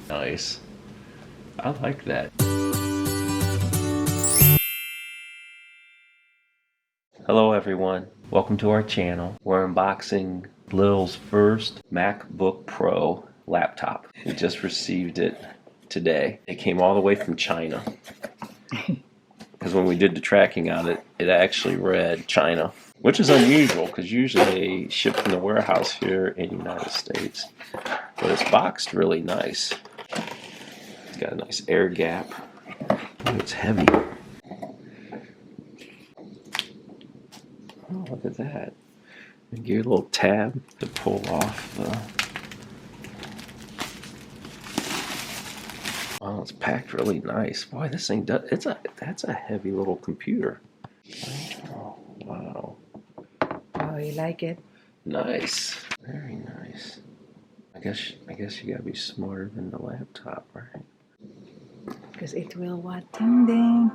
Nice. I like that. Hello everyone. Welcome to our channel. We're unboxing Lil's first MacBook Pro laptop. We just received it today. It came all the way from China. Because when we did the tracking on it, it actually read China, which is unusual because usually they ship from the warehouse here in the United States. But it's boxed really nice. It's got a nice air gap. Oh, it's heavy. Oh, look at that. And give you a little tab to pull off the... Oh, it's packed really nice. Boy, this thing does... That's a heavy little computer. Oh, wow. Oh, you like it? Nice. Very nice. I guess you gotta be smarter than the laptop, right? Because it will what? Ding ding.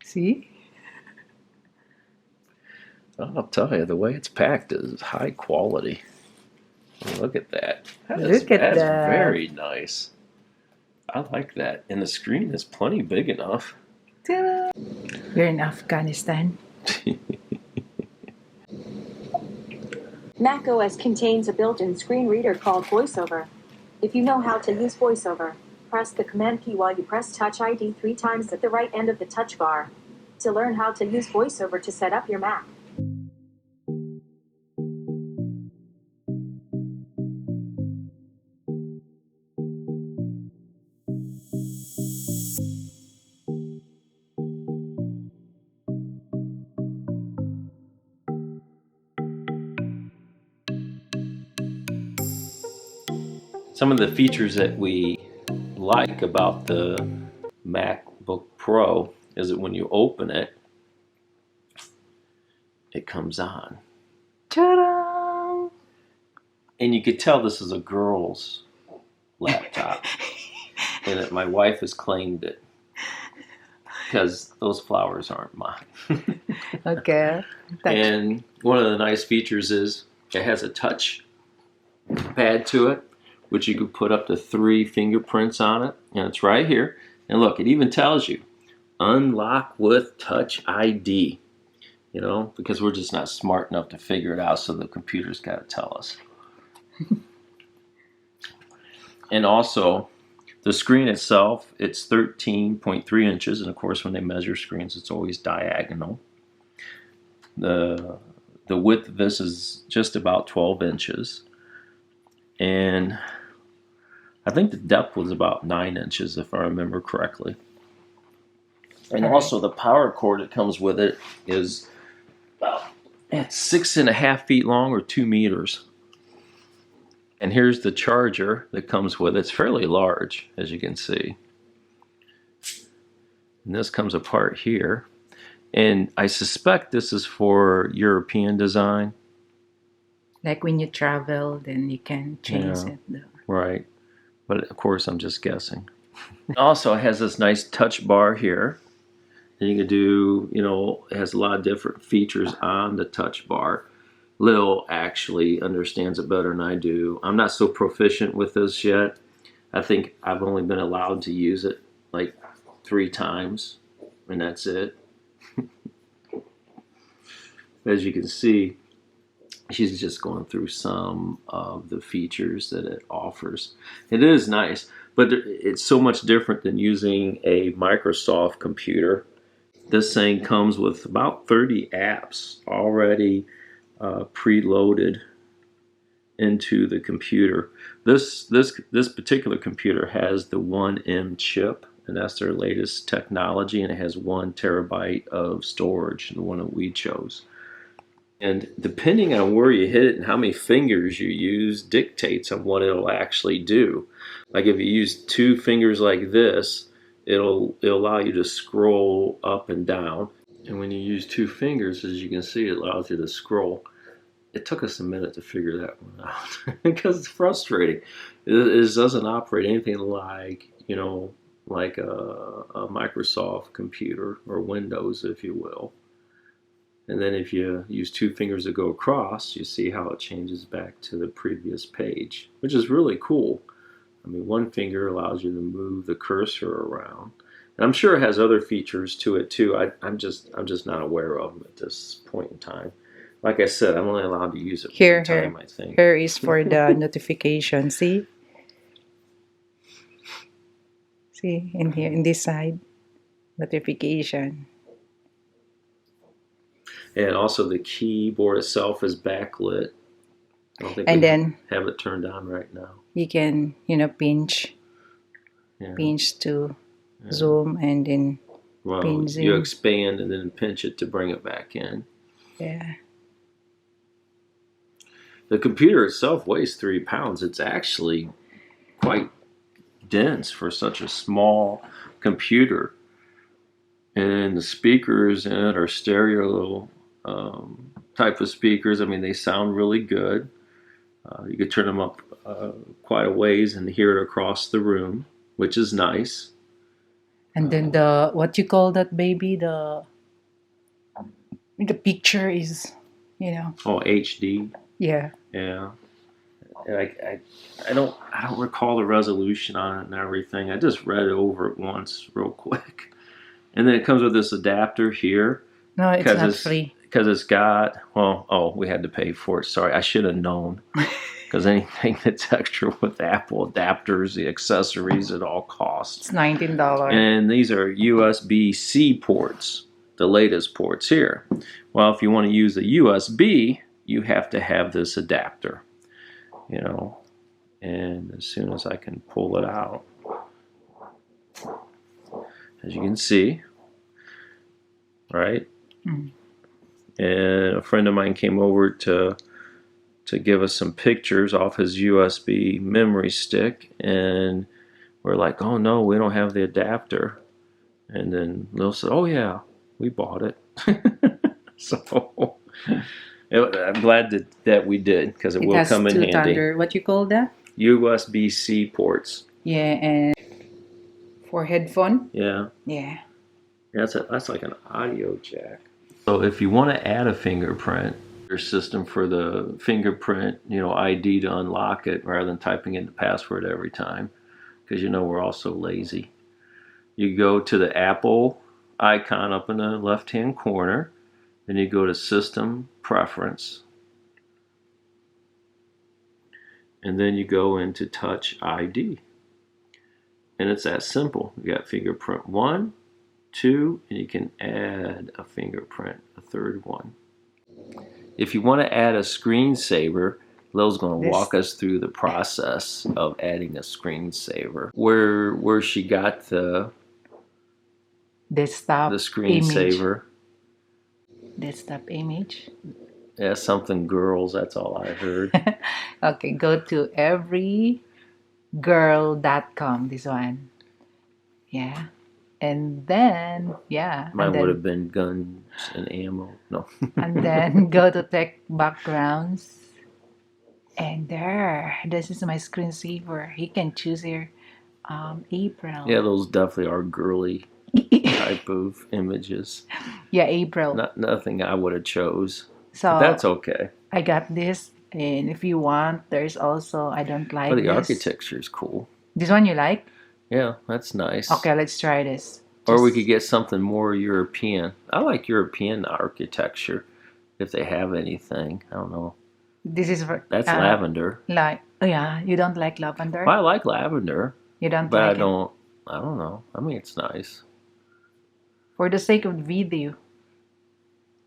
See? I'll tell you, the way it's packed is high quality. Look at that. Look at that's that. Very nice. I like that. And the screen is plenty big enough. Ta-da! You're in Afghanistan. Mac OS contains a built-in screen reader called Voiceover. If you know how to use Voiceover, press the Command key while you press Touch ID 3 times at the right end of the touch bar to learn how to use Voiceover to set up your Mac. Some of the features that we like about the MacBook Pro is that when you open it, it comes on. Ta-da! And you could tell this is a girl's laptop and that my wife has claimed it because those flowers aren't mine. Okay. And one of the nice features is it has a touch pad to it, which you could put up to 3 fingerprints on it, and it's right here. And look, it even tells you, unlock with Touch ID, you know, because we're just not smart enough to figure it out, so the computer's got to tell us. And also, the screen itself, it's 13.3 inches, and of course when they measure screens, it's always diagonal. The width of this is just about 12 inches. And I think the depth was about 9 inches, if I remember correctly. And also the power cord that comes with it is about 6.5 feet long, or 2 meters. And here's the charger that comes with it. It's fairly large, as you can see. And this comes apart here. And I suspect this is for European design. Like when you travel, then you can change it. Right. But of course, I'm just guessing. It also has this nice touch bar here. And you can do, you know, it has a lot of different features on the touch bar. Lil actually understands it better than I do. I'm not so proficient with this yet. I think I've only been allowed to use it like 3 times, and that's it. As you can see, she's just going through some of the features that it offers. It is nice, but it's so much different than using a Microsoft computer. This thing comes with about 30 apps already preloaded into the computer. This particular computer has the M1Chip, and that's their latest technology, and it has 1 terabyte of storage, the one that we chose. And depending on where you hit it and how many fingers you use dictates on what it'll actually do. Like if you use 2 fingers like this, it'll allow you to scroll up and down. And when you use 2 fingers, as you can see, it allows you to scroll. It took us a minute to figure that one out because it's frustrating. It doesn't operate anything like, you know, like a Microsoft computer or Windows, if you will. And then if you use 2 fingers to go across, you see how it changes back to the previous page, which is really cool. I mean, one finger allows you to move the cursor around. And I'm sure it has other features to it too. I'm just not aware of them at this point in time. Like I said, I'm only allowed to use it one time, I think. Here is for the notification. See? See, in here, in this side, notification. And also the keyboard itself is backlit. I don't think And we then have it turned on right now. you can, pinch to zoom, and then Well, pinch you in. expand and then pinch it to bring it back in. Yeah. The computer itself weighs 3 pounds. It's actually quite dense for such a small computer. And the speakers in it are stereo type of speakers. I mean, they sound really good. You could turn them up quite a ways and hear it across the room, which is nice. And then the, what you call that, baby? The picture is, Oh, HD. Yeah. Yeah. And I don't recall the resolution on it and everything. I just read it over it once real quick. And then it comes with this adapter here. No, it's not free. Because it's got, we had to pay for it. Sorry, I should have known. Because anything that's extra with Apple adapters, the accessories, it all costs. It's $19. And these are USB-C ports, the latest ports here. Well, if you want to use the USB, you have to have this adapter, and as soon as I can pull it out, as you can see, right? And a friend of mine came over to give us some pictures off his USB memory stick, and we're like, oh no, we don't have the adapter. And then Lil said, oh yeah, we bought it. So I'm glad that we did, because it will come in handy. Thunder, what you call that? USB-C ports. Yeah, and for headphone. Yeah. Yeah. That's like an audio jack. So if you want to add a fingerprint, your system for the fingerprint, ID to unlock it rather than typing in the password every time, because we're all so lazy. You go to the Apple icon up in the left-hand corner, then you go to System Preference, and then you go into Touch ID. And it's that simple. You got fingerprint 1, 2, and you can add a fingerprint, a third one. If you want to add a screensaver, Lil's going to walk us through the process of adding a screensaver. Where she got the screensaver. Desktop image. Yeah, something girls, that's all I heard. Okay, go to everygirl.com, this one. Yeah. And then, Mine would have been guns and ammo. No. And then go to tech backgrounds. And this is my screensaver. You can choose here April. Yeah, those definitely are girly type of images. Yeah, April. Nothing I would have chose. So but that's okay. I got this, and if you want, there's also, I don't like the this. Architecture is cool. This one you like? Yeah, that's nice. Okay, let's try this. Or we could get something more European. I like European architecture, if they have anything. I don't know. This is that's lavender. You don't like lavender? Well, I like lavender. You don't but like I don't know. I mean, it's nice. For the sake of video.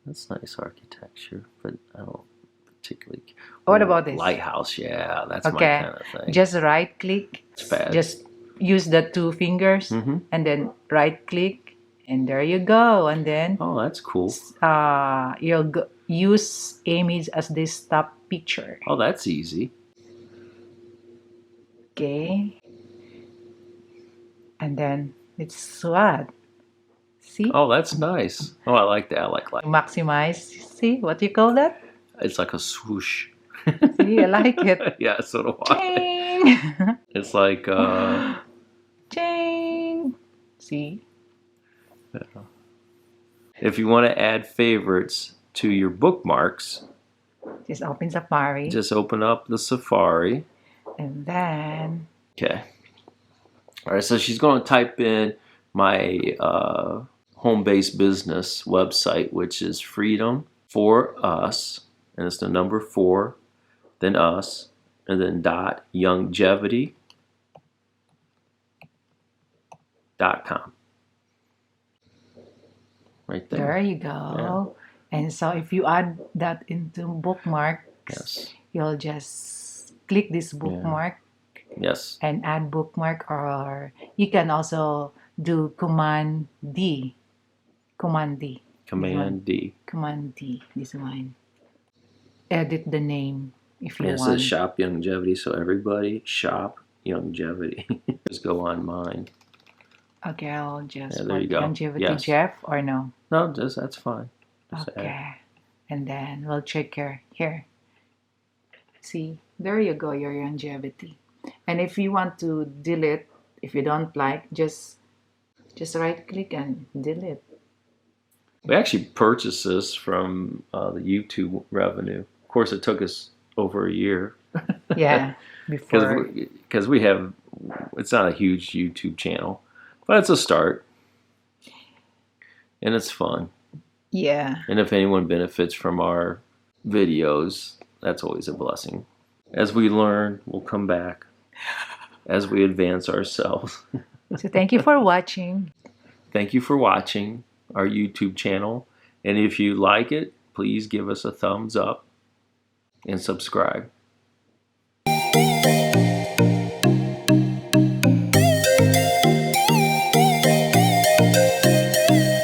That's nice architecture, but I don't particularly. What about this? Lighthouse, yeah, that's my kind of thing. Just right click. It's fast. Just use the 2 fingers and then right click, and there you go. And then that's cool. You'll use image as this top picture. Oh, that's easy. Okay. And then it's what? See? Oh, that's nice. Oh, I like that. I like maximize. See what you call that? It's like a swoosh. See, I like it. Yeah, so do I. Ching! It's like Ching! See? Yeah. If you want to add favorites to your bookmarks, just open Safari. Just open up the Safari. And then Okay. All right, so she's going to type in my home-based business website, which is Freedom for Us, and it's the number 4, then us, and then .𝘤𝘰𝑭𝘭𝑎𝑡.com. Right there. There you go. And so if you add that into bookmarks, Yes. you'll just click this bookmark Yes. and add bookmark, or you can also do Command D. Command D. Command D. Command D. This one. Edit the name if you And it want. says shop longevity, so everybody shop longevity. Just go on mine. Okay, I'll just There you put go. longevity Yes. Jeff or no? No, that's fine. Just add. Okay. And then we'll check here. See, there you go, your longevity. And if you want to delete, if you don't like, just right click and delete. We actually purchased this from the YouTube revenue. Of course, it took us over a year. Yeah, before. Because we have, it's not a huge YouTube channel, but it's a start. And it's fun. Yeah. And if anyone benefits from our videos, that's always a blessing. As we learn, we'll come back. As we advance ourselves. So thank you for watching. Thank you for watching our YouTube channel. And if you like it, please give us a thumbs up and subscribe.